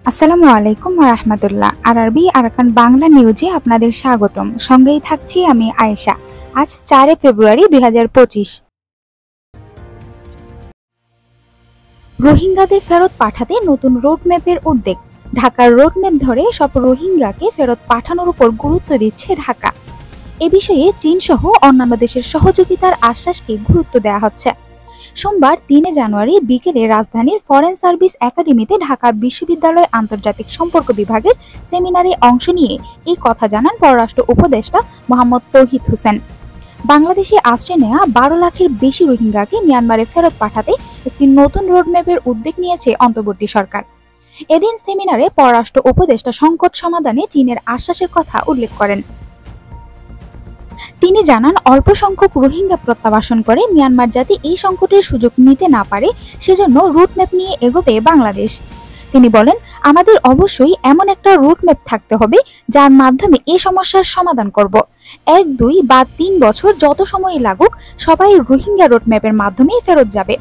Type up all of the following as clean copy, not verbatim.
আসসালামু আলাইকুম ওয়া রাহমাতুল্লাহ। আরবি আরাকান বাংলা নিউজে আপনাদের স্বাগতম। সঙ্গেই থাকছি আমি আয়েশা। আজ 4 ফেব্রুয়ারি 2025। রোহিঙ্গাদের ফেরত পাঠাতে নতুন রোডম্যাপের উদ্যোগ। ঢাকার রোডম্যাপ ধরে সব রোহিঙ্গাকে ফেরত পাঠানোর উপর গুরুত্ব দিচ্ছে ঢাকা। এ বিষয়ে চীন সহ অন্যান্য দেশের সহযোগিতার আশ্বাসকে গুরুত্ব দেওয়া হচ্ছে। সোমবার 3 জানুয়ারি বিকেলে রাজধানীর ফরেন সার্ভিস একাডেমিতে ঢাকা বিশ্ববিদ্যালয় আন্তর্জাতিক সম্পর্ক বিভাগের সেমিনারে অংশ নিয়ে এই কথা জানান পররাষ্ট্র উপদেষ্টা মোহাম্মদ তৌহিদ হোসেন। বাংলাদেশে আশ্রয় নেওয়া 12 লাখের বেশি রোহিঙ্গাকে মিয়ানমারে ফেরত পাঠাতে একটি নতুন রোডম্যাপের উদ্যোগ নিয়েছে অন্তর্বর্তী সরকার। এদিন সেমিনারে পররাষ্ট্র উপদেষ্টা সংকট সমাধানে চীনের আশ্বাসের কথা উল্লেখ করেন। তিনি জানান, অল্প সংখ্যক রোহিঙ্গা প্রত্যাবাসন করে মিয়ানমার যাতে এই সংকটের সুযোগ নিতে না পারে সেজন্য রুটম্যাপ নিয়ে এগোবে বাংলাদেশ। তিনি বলেন, আমাদের অবশ্যই এমন একটা রুটম্যাপ থাকতে হবে যার মাধ্যমে এই সমস্যার সমাধান করব। 1, 2 বা 3 বছর যত সময় লাগুক সবাই রোহিঙ্গা রুটম্যাপের মাধ্যমেই ফেরত যাবে।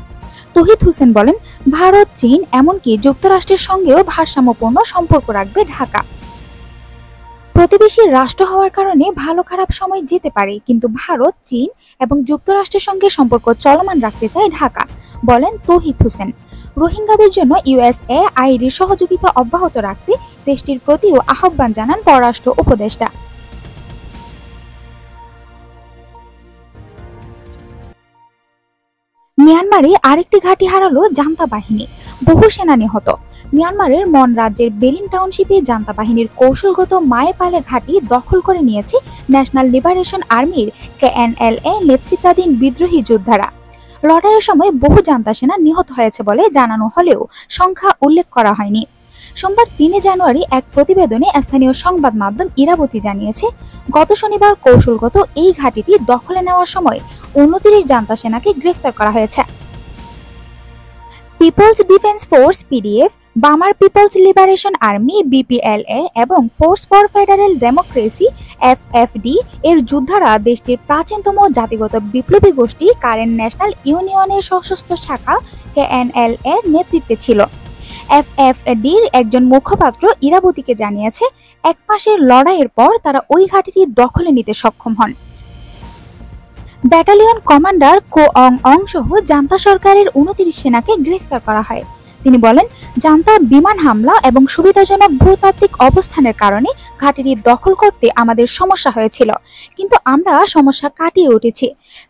তৌহিদ হোসেন বলেন, ভারত, চীন এমনকি যুক্তরাষ্ট্রের সঙ্গেও ভারসাম্যপূর্ণ সম্পর্ক রাখবে ঢাকা। প্রতিবেশী রাষ্ট্র হওয়ার কারণে ভালো খারাপ সময় যেতে পারে, কিন্তু ভারত, চীন এবং যুক্তরাষ্ট্রের সঙ্গে সম্পর্ক চলমান রাখতে চায় ঢাকা, বলেন তৌহিদ হোসেন। রোহিঙ্গাদের জন্য ইউএসএআইডির সহযোগিতা অব্যাহত রাখতে দেশটির প্রতিও আহ্বান জানান পররাষ্ট্র উপদেষ্টা। মিয়ানমারে আরেকটি ঘাঁটি হারালো জান্তা বাহিনী, বহু সেনা নিহত। মিয়ানমারের মন রাজ্যের বেলিং টাউনশিপে জান্তা বাহিনীর কৌশলগত মায়েপালে ঘাঁটি দখল করে নিয়েছে ন্যাশনাল লিবারেশন আর্মির কেএনএলএ নেতৃত্বাধীন বিদ্রোহী যোদ্ধারা। লড়াইয়ের সময় বহু জান্তা সেনা নিহত হয়েছে বলে জানানো হলেও সংখ্যা উল্লেখ করা হয়নি। সোমবার 3 জানুয়ারি এক প্রতিবেদনে স্থানীয় সংবাদ মাধ্যম ইরাবতী জানিয়েছে, গত শনিবার কৌশলগত এই ঘাঁটিটি দখলে নেওয়ার সময় 29 জান্তা সেনাকে গ্রেফতার করা হয়েছে। People's defence force PDF, Bamar people's liberation army BPLA এবং force for federal democracy FFD এর যোদ্ধারা দেশটির প্রাচীনতম জাতিগত বিপ্লবী গোষ্ঠী কারেন ন্যাশনাল ইউনিয়নের সশস্ত্র শাখা কেএনএল এর নেতৃত্বে ছিল। এফএফডির একজন মুখপাত্র ইরাবতীকে জানিয়েছে, 1 মাসের লড়াইয়ের পর তারা ওই ঘাঁটিটি দখলে নিতে সক্ষম হন। ব্যাটালিয়ন কমান্ডার কো অং অং সহ জান্তা সরকারের 29 সেনাকে গ্রেফতার করা হয়। তিনি বলেন, জান্তা বিমান হামলা এবং সুবিধাজনক ভূতাত্ত্বিক অবস্থানের কারণে ঘাঁটিটি দখল করতে আমাদের সমস্যা হয়েছিল, কিন্তু আমরা সমস্যা কাটিয়ে উঠেছি।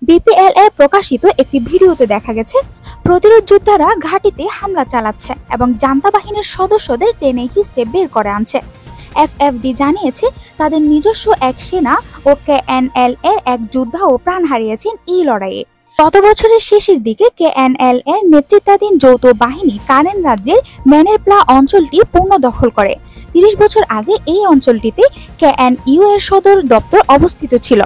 বিপিএলএ প্রকাশিত একটি ভিডিওতে দেখা গেছে প্রতিরোধ যোদ্ধারা ঘাঁটিতে হামলা চালাচ্ছে এবং জান্তা বাহিনীর সদস্যদের টেনে হিঁচড়ে বের করে আনছে। এফএফডি জানিয়েছে, তাদের নিজস্ব এক সেনা ও কেএনএল এর এক যোদ্ধাও প্রাণ হারিয়েছেন এই লড়াইয়ে। গত বছরের শেষের দিকে কেএনএল এর নেতৃত্বাধীন যৌথ বাহিনী কারেন রাজ্যের ম্যানেরপ্লা অঞ্চলটি পূর্ণ দখল করে। 30 বছর আগে এই অঞ্চলটিতে কেএনইউ এর সদর দপ্তর অবস্থিত ছিল।